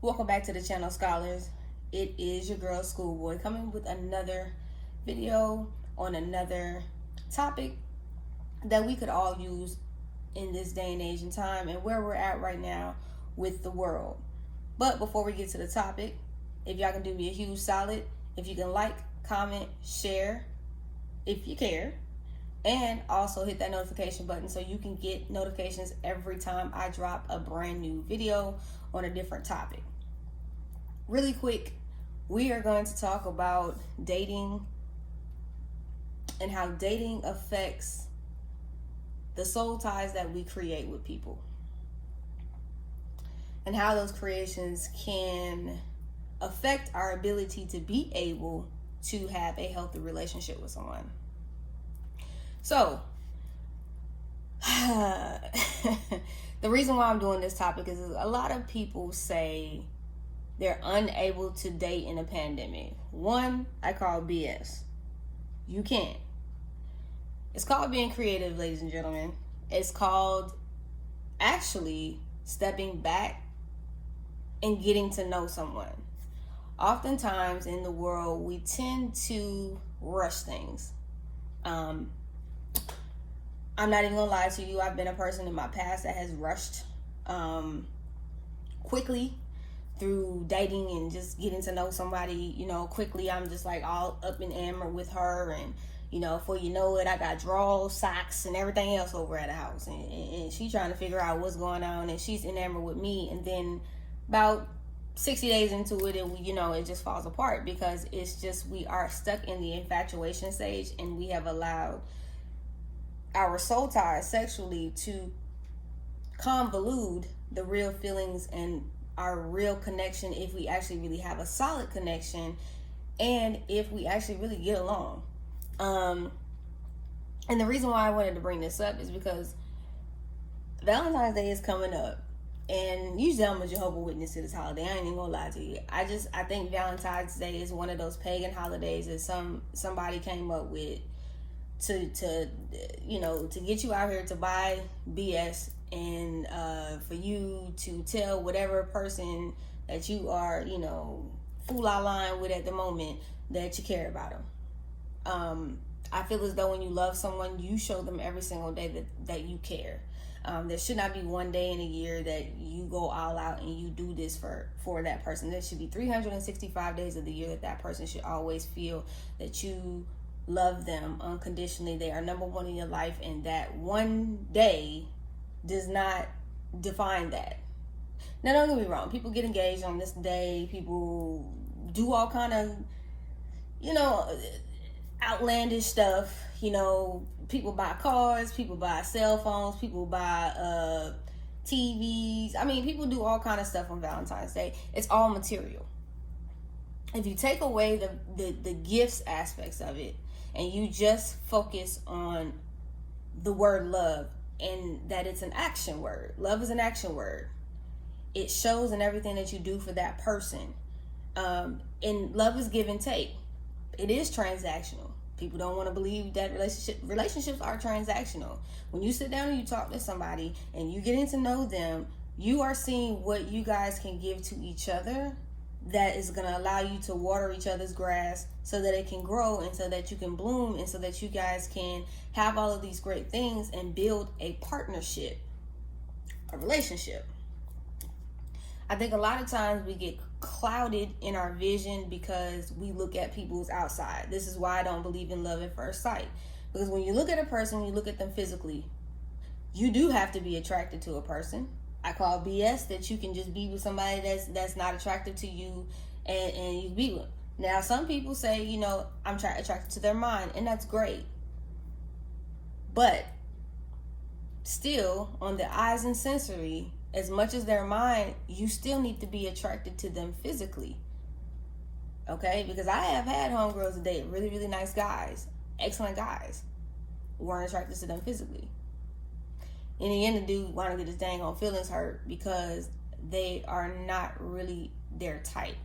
Welcome back to the channel, scholars. It is your girl Schoolboy coming with another video on another topic that we could all use in this day and age and time and where we're at right now with the world. But before we get to the topic, if y'all can do me a huge solid, if you can like, comment, share if you care, and also hit that notification button so you can get notifications every time I drop a brand new video on a different topic. Really quick, we are going to talk about dating and how dating affects the soul ties that we create with people, and how those creations can affect our ability to be able to have a healthy relationship with someone. So, the reason why I'm doing this topic is a lot of people say they're unable to date in a pandemic. One, I call BS. You can't. It's called being creative, ladies and gentlemen. It's called actually stepping back and getting to know someone. Oftentimes in the world, we tend to rush things. I'm not even gonna lie to you. I've been a person in my past that has rushed quickly through dating and just getting to know somebody, quickly. I'm just like all up in armor with her, and before you know it, I got drawers, socks, and everything else over at the house, and she trying to figure out what's going on, and she's enamored with me, and then about 60 days into it, and it just falls apart because it's just we are stuck in the infatuation stage, and we have allowed our soul ties sexually to convolute the real feelings and our real connection, if we actually really have a solid connection and if we actually really get along. And the reason why I wanted to bring this up is because Valentine's Day is coming up, and usually I'm a Jehovah's Witness to this holiday. I ain't even gonna lie to you. I think Valentine's Day is one of those pagan holidays that somebody came up with to get you out here to buy BS, and for you to tell whatever person that you are, fool out line with at the moment that you care about them. I feel as though when you love someone, you show them every single day that you care. There should not be one day in a year that you go all out and you do this for that person. There should be 365 days of the year that person should always feel that you love them unconditionally. They are number one in your life, and that one day does not define that. Now, don't get me wrong. People get engaged on this day. People do all kind of, outlandish stuff. People buy cars. People buy cell phones. People buy TVs. I mean, people do all kind of stuff on Valentine's Day. It's all material. If you take away the gifts aspects of it, and you just focus on the word love, and that it's an action word. Love is an action word. It shows in everything that you do for that person. And love is give and take. It is transactional. People don't want to believe that relationships are transactional. When you sit down and you talk to somebody and you getting to know them, you are seeing what you guys can give to each other that is going to allow you to water each other's grass so that it can grow, and so that you can bloom, and so that you guys can have all of these great things and build a partnership, a relationship. I think a lot of times we get clouded in our vision because we look at people's outside. This is why I don't believe in love at first sight. Because when you look at a person, you look at them physically. You do have to be attracted to a person. I call BS that you can just be with somebody that's not attractive to you and you be with. Now, some people say, I'm attracted to their mind, and that's great. But still, on the eyes and sensory, as much as their mind, you still need to be attracted to them physically. Okay? Because I have had homegirls that date really, really nice guys, excellent guys, weren't attracted to them physically. In the end, the dude want to get his dang on feelings hurt because they are not really their type.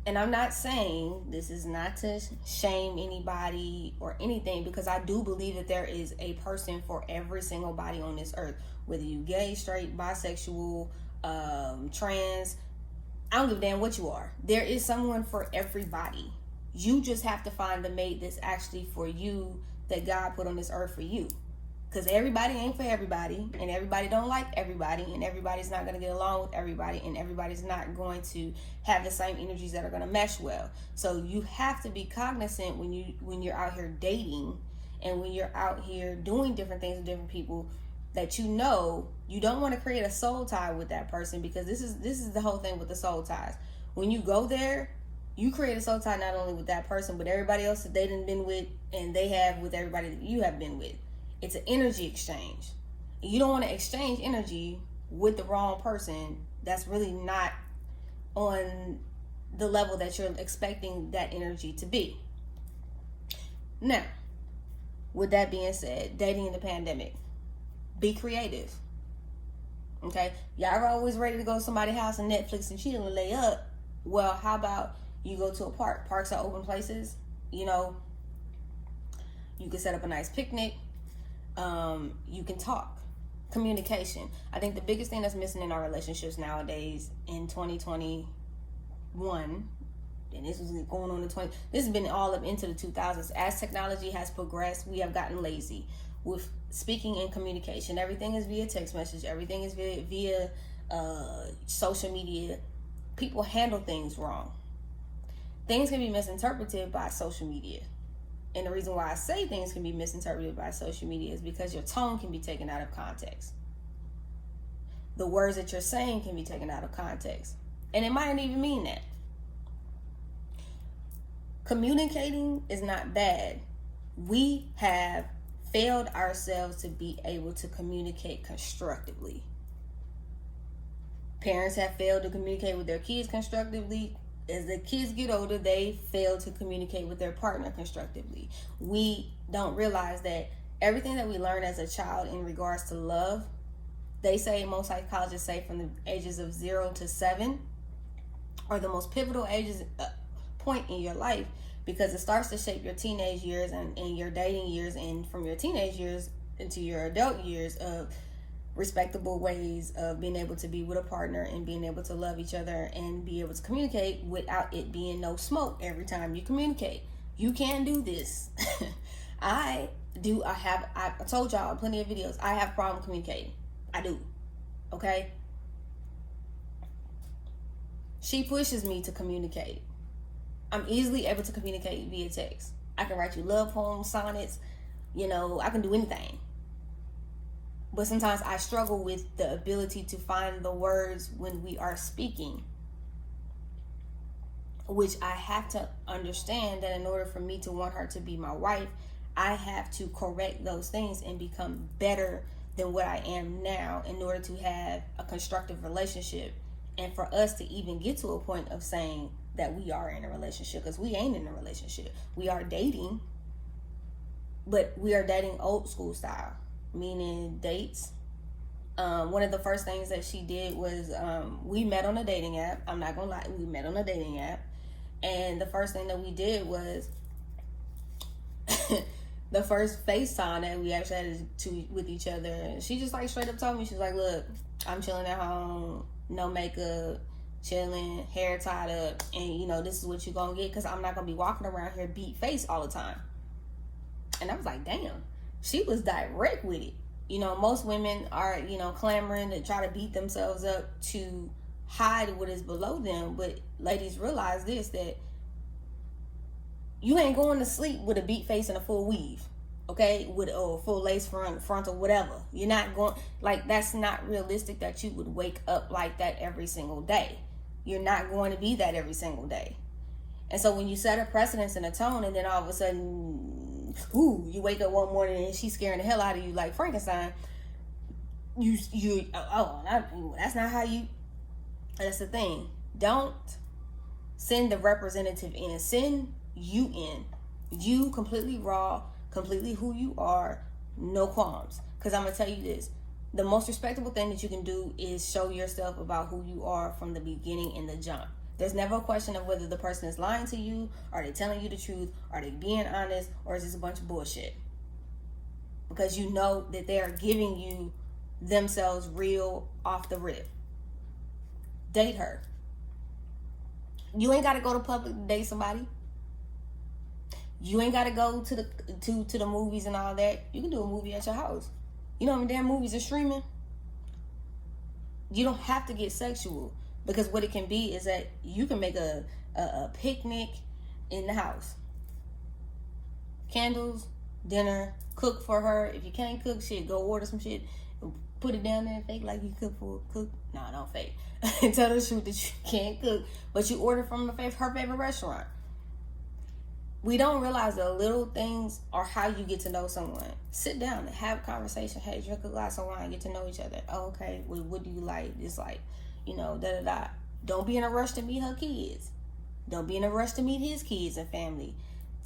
And I'm not saying this is not to shame anybody or anything, because I do believe that there is a person for every single body on this earth, whether you gay, straight, bisexual, trans. I don't give a damn what you are. There is someone for everybody. You just have to find the mate that's actually for you, that God put on this earth for you. Because everybody ain't for everybody, and everybody don't like everybody, and everybody's not going to get along with everybody, and everybody's not going to have the same energies that are going to mesh well. So you have to be cognizant when you're out here dating, and when you're out here doing different things with different people, that you don't want to create a soul tie with that person, because this is the whole thing with the soul ties. When you go there, you create a soul tie not only with that person, but everybody else that they done been with, and they have with everybody that you have been with. It's an energy exchange. You don't want to exchange energy with the wrong person that's really not on the level that you're expecting that energy to be. Now, with that being said, dating in the pandemic, be creative. Okay? Y'all are always ready to go to somebody's house and Netflix and chill and lay up. Well, how about you go to a park? Parks are open places. You can set up a nice picnic. You can talk. Communication. I think the biggest thing that's missing in our relationships nowadays in 2021, and this was going on in this has been all up into the 2000s. As technology has progressed, we have gotten lazy with speaking and communication. Everything is via text message. Everything is via social media. People handle things wrong. Things can be misinterpreted by social media. And the reason why I say things can be misinterpreted by social media is because your tone can be taken out of context. The words that you're saying can be taken out of context. And it might not even mean that. Communicating is not bad. We have failed ourselves to be able to communicate constructively. Parents have failed to communicate with their kids constructively. As the kids get older, they fail to communicate with their partner constructively. We don't realize that everything that we learn as a child in regards to love, they say, most psychologists say, from the ages of 0 to 7 are the most pivotal ages, point in your life, because it starts to shape your teenage years and your dating years, and from your teenage years into your adult years of respectable ways of being able to be with a partner and being able to love each other and be able to communicate without it being no smoke every time you communicate. You can do this. I told y'all plenty of videos. I have problem communicating. I do. Okay? She pushes me to communicate. I'm easily able to communicate via text. I can write you love poems, sonnets, I can do anything. But sometimes I struggle with the ability to find the words when we are speaking, which I have to understand that in order for me to want her to be my wife, I have to correct those things and become better than what I am now in order to have a constructive relationship, and for us to even get to a point of saying that we are in a relationship, because we ain't in a relationship. We are dating, but we are dating old school style. Meaning dates. One of the first things that she did was we met on a dating app. I'm not gonna lie, we met on a dating app, and the first thing that we did was the first FaceTime that we actually had with each other. And she just like straight up told me, she's like, "Look, I'm chilling at home, no makeup, chilling, hair tied up, and this is what you're gonna get, because I'm not gonna be walking around here beat face all the time." And I was like, damn. She was direct with it. Most women are, clamoring to try to beat themselves up to hide what is below them. But ladies, realize this, that you ain't going to sleep with a beat face and a full weave, okay? With a full lace front or whatever. You're not going, that's not realistic that you would wake up like that every single day. You're not going to be that every single day. And so when you set a precedence and a tone, and then all of a sudden, you wake up one morning and she's scaring the hell out of you like Frankenstein. That's not how you. That's the thing. Don't send the representative in. Send you in. You completely raw, completely who you are, no qualms. Because I'm gonna tell you this: the most respectable thing that you can do is show yourself about who you are from the beginning in the jump. There's never a question of whether the person is lying to you, are they telling you the truth, are they being honest, or is this a bunch of bullshit? Because you know that they are giving you themselves real off the rip. Date her. You ain't got to go to public to date somebody. You ain't got to go to the movies and all that. You can do a movie at your house. You know how many damn movies are streaming? You don't have to get sexual, because what it can be is that you can make a picnic in the house. Candles, dinner, cook for her. If you can't cook, shit, go order some shit. Put it down there and fake like you cook. No, don't fake. Tell the truth that you can't cook, but you order from her favorite restaurant. We don't realize the little things are how you get to know someone. Sit down and have a conversation. Hey, drink a glass of wine, get to know each other. Oh, okay, well, what do you like? It's like, da-da-da. Don't be in a rush to meet her kids. Don't be in a rush to meet his kids and family.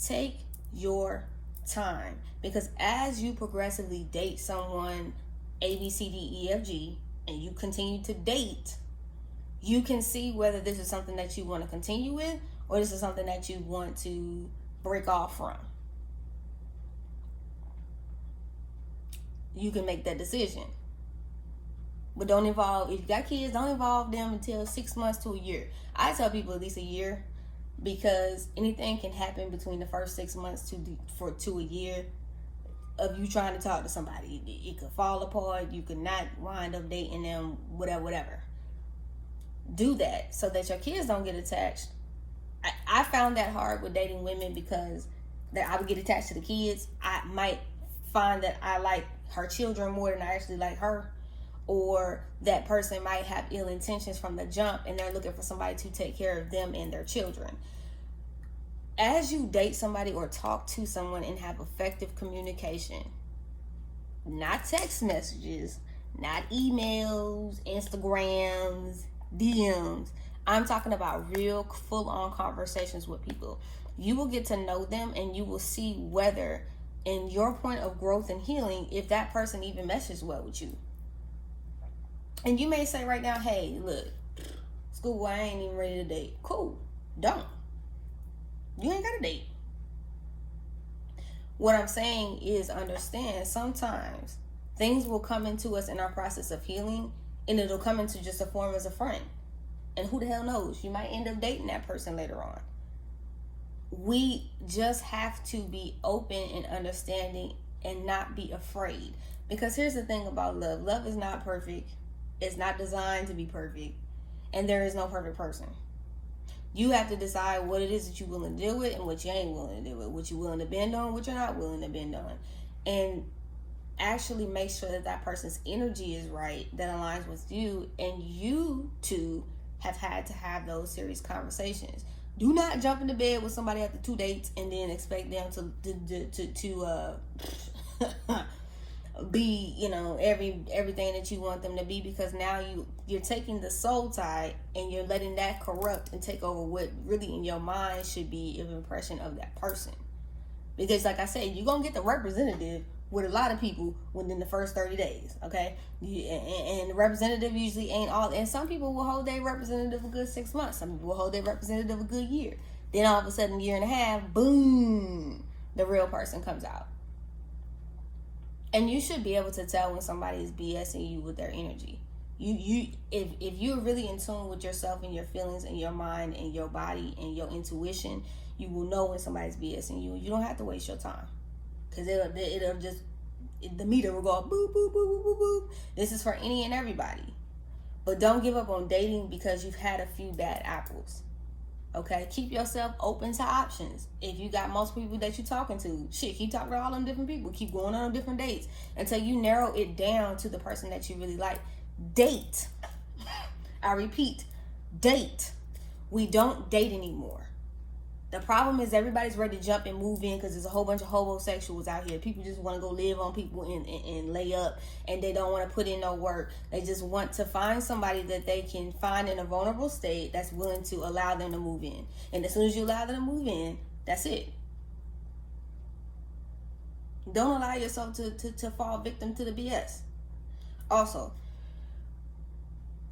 Take your time, because as you progressively date someone A, B, C, D, E, F, G, and you continue to date, you can see whether this is something that you want to continue with, or this is something that you want to break off from. You can make that decision. But if you got kids, don't involve them until 6 months to a year. I tell people at least a year, because anything can happen between the first 6 months to a year of you trying to talk to somebody. It could fall apart. You could not wind up dating them, whatever. Do that so that your kids don't get attached. I found that hard with dating women, because that I would get attached to the kids. I might find that I like her children more than I actually like her, or that person might have ill intentions from the jump and they're looking for somebody to take care of them and their children. As you date somebody or talk to someone and have effective communication, not text messages, not emails, Instagrams, DMs. I'm talking about real full-on conversations with people. You will get to know them, and you will see whether in your point of growth and healing, if that person even meshes well with you. And you may say right now, hey, look, school, I ain't even ready to date. Cool. Don't. You ain't got to date. What I'm saying is, understand, sometimes things will come into us in our process of healing, and it'll come into just a form as a friend. And who the hell knows? You might end up dating that person later on. We just have to be open and understanding and not be afraid. Because here's the thing about love. Love is not perfect. It's not designed to be perfect. And there is no perfect person. You have to decide what it is that you're willing to deal with and what you ain't willing to deal with. What you're willing to bend on, what you're not willing to bend on. And actually make sure that that person's energy is right, that aligns with you, and you two have had to have those serious conversations. Do not jump into bed with somebody after 2 dates and then expect them to be, everything that you want them to be, because now you're taking the soul tie and you're letting that corrupt and take over what really in your mind should be an impression of that person. Because like I said, you're gonna get the representative with a lot of people within the first 30 days, okay? And the representative usually ain't all, and some people will hold their representative a good 6 months. Some people will hold their representative a good year. Then all of a sudden, a year and a half, boom, the real person comes out. And you should be able to tell when somebody is BSing you with their energy. If you're really in tune with yourself and your feelings and your mind and your body and your intuition, you will know when somebody's BSing you. You don't have to waste your time. Because it'll just, the meter will go boop, boop, boop, boop, boop, boop. This is for any and everybody. But don't give up on dating because you've had a few bad apples. Okay? Keep yourself open to options. If you got multiple people that you're talking to, keep talking to all them different people. Keep going on different dates until you narrow it down to the person that you really like. Date. I repeat, date. We don't date anymore. The problem is everybody's ready to jump and move in because there's a whole bunch of homosexuals out here. People just want to go live on people and lay up, and they don't want to put in no work. They just want to find somebody that they can find in a vulnerable state that's willing to allow them to move in. And as soon as you allow them to move in, that's it. Don't allow yourself to fall victim to the BS. Also,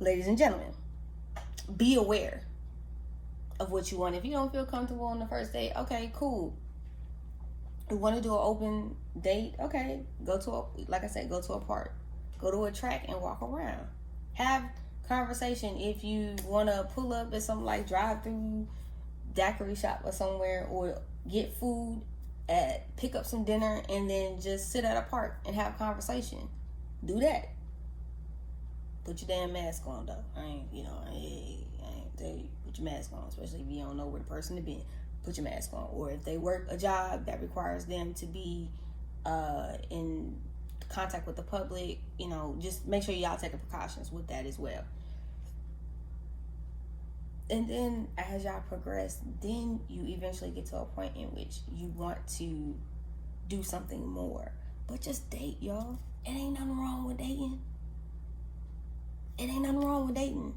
ladies and gentlemen, be aware of what you want. If you don't feel comfortable on the first date, okay, cool. You want to do an open date? Okay, go to a park. Go to a track and walk around. Have conversation. If you want to pull up at something like drive-through daiquiri shop or somewhere, or get food pick up some dinner and then just sit at a park and have a conversation, do that. Put your damn mask on though. I ain't tell you, put your mask on, especially if you don't know where the person to be. Put your mask on. Or if they work a job that requires them to be in contact with the public, just make sure y'all taking precautions with that as well. And then as y'all progress, then you eventually get to a point in which you want to do something more. But just date, y'all. It ain't nothing wrong with dating. It ain't nothing wrong with dating.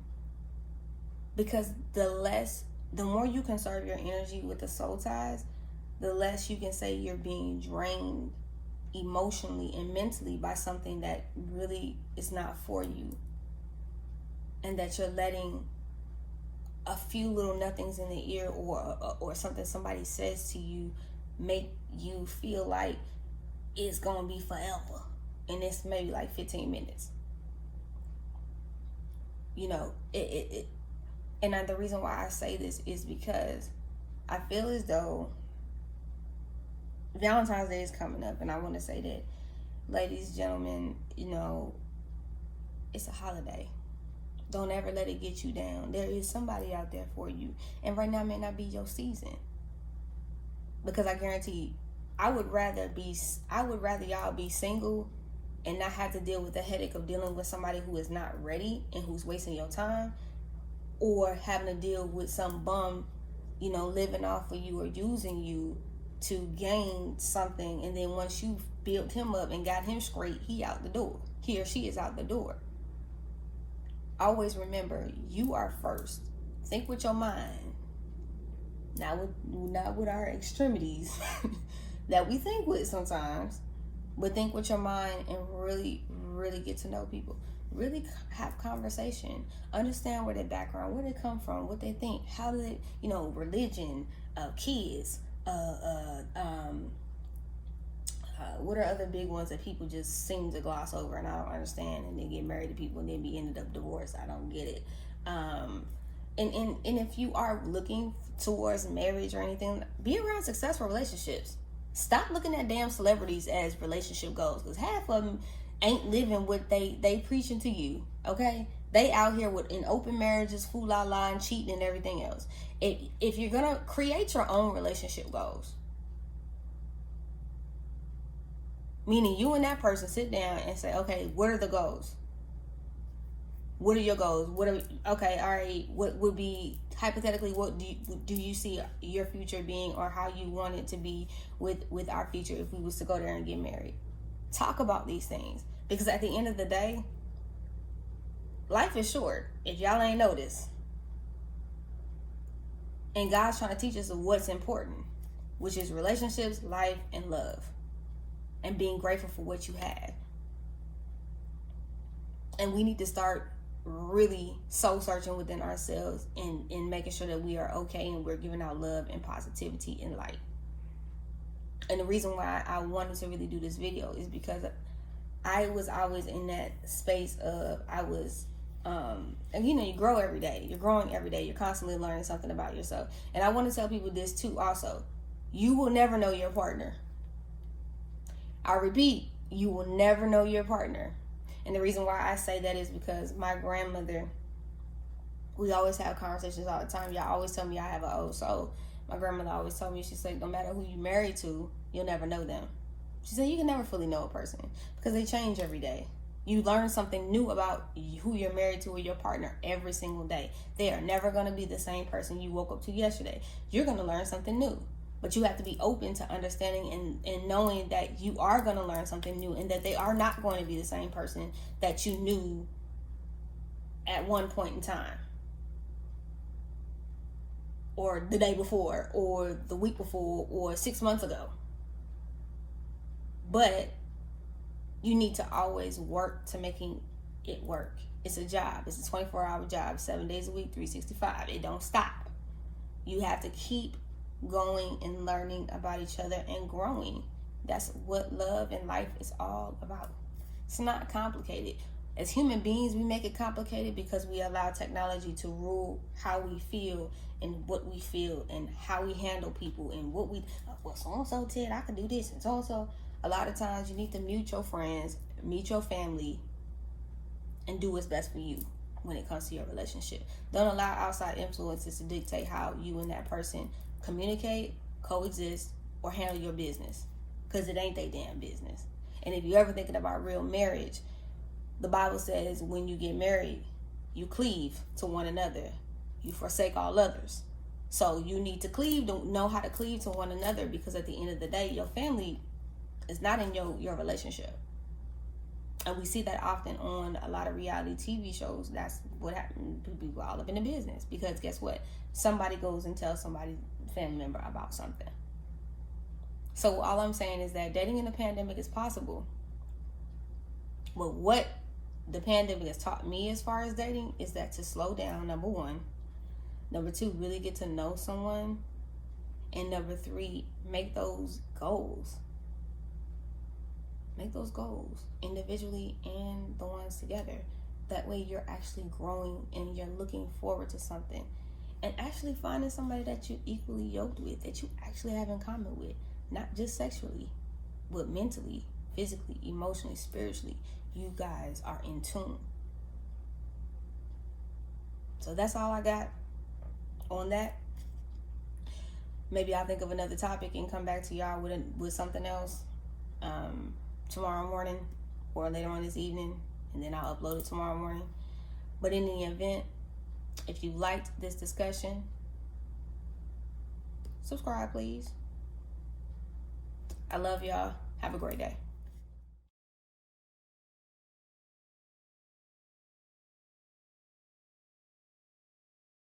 Because the more you conserve your energy with the soul ties, the less you can say you're being drained emotionally and mentally by something that really is not for you. And that you're letting a few little nothings in the ear or something somebody says to you make you feel like it's gonna be forever, and it's maybe like 15 minutes. And the reason why I say this is because I feel as though Valentine's Day is coming up, and I want to say that, ladies, gentlemen, it's a holiday. Don't ever let it get you down. There is somebody out there for you. And right now may not be your season. Because I guarantee you, I would rather y'all be single and not have to deal with the headache of dealing with somebody who is not ready and who's wasting your time, or having to deal with some bum, living off of you or using you to gain something, and then once you built him up and got him straight, he out the door. He or she is out the door. Always remember, you are first. Think with your mind, not with our extremities that we think with sometimes, but think with your mind and really, really get to know people. Really have conversation. Understand where their background, where they come from, what they think, how do they, religion, kids, what are other big ones that people just seem to gloss over and I don't understand, and then get married to people and then be ended up divorced. I don't get it. And if you are looking towards marriage or anything, be around successful relationships. Stop looking at damn celebrities as relationship goals, because half of them ain't living what they preaching to you. Okay, they out here in open marriages, fool la la, and cheating and everything else. If you're gonna create your own relationship goals, meaning you and that person sit down and say, okay, what are the goals? What are your goals? Okay, all right, what would be, hypothetically, what do you see your future being, or how you want it to be with our future if we was to go there and get married? Talk about these things, because at the end of the day, life is short, if y'all ain't noticed. And God's trying to teach us what's important, which is relationships, life, and love. And being grateful for what you have. And we need to start really soul searching within ourselves and making sure that we are okay and we're giving out love and positivity and light. And the reason why I wanted to really do this video is because I was always in that space of, and you grow every day. You're growing every day. You're constantly learning something about yourself. And I want to tell people this too also. You will never know your partner. I repeat, you will never know your partner. And the reason why I say that is because my grandmother, we always have conversations all the time. Y'all always tell me I have an old soul. My grandmother always told me, she said, no matter who you married to, you'll never know them. She said, you can never fully know a person because they change every day. You learn something new about who you're married to or your partner every single day. They are never going to be the same person you woke up to yesterday. You're going to learn something new. But you have to be open to understanding and knowing that you are going to learn something new, and that they are not going to be the same person that you knew at one point in time, or the day before, or the week before, or 6 months ago. But you need to always work to making it work. It's a job. It's a 24-hour job, 7 days a week, 365. It don't stop. You have to keep going and learning about each other and growing. That's what love and life is all about. It's not complicated. As human beings, we make it complicated because we allow technology to rule how we feel and what we feel and how we handle people and what we, well, so-and-so said I can do this and so-and-so. A lot of times you need to mute your friends, meet your family, and do what's best for you when it comes to your relationship. Don't allow outside influences to dictate how you and that person communicate, coexist, or handle your business, because it ain't their damn business. And if you're ever thinking about real marriage, the Bible says when you get married, you cleave to one another. You forsake all others. So you need to cleave, to know how to cleave to one another, because at the end of the day, your family is not in your relationship. And we see that often on a lot of reality TV shows. That's what happens. People all up in the business, because guess what? Somebody goes and tells somebody's family member about something. So all I'm saying is that dating in the pandemic is possible. But what the pandemic has taught me as far as dating is that to slow down, number one. Number two, really get to know someone. And number three, make those goals. Make those goals individually and the ones together. That way you're actually growing and you're looking forward to something. And actually finding somebody that you're equally yoked with, that you actually have in common with. Not just sexually, but mentally, physically, emotionally, spiritually. You guys are in tune. So that's all I got on that. Maybe I'll think of another topic and come back to y'all with something else tomorrow morning or later on this evening, and then I'll upload it tomorrow morning. But in the event, if you liked this discussion, subscribe, please. I love y'all. Have a great day.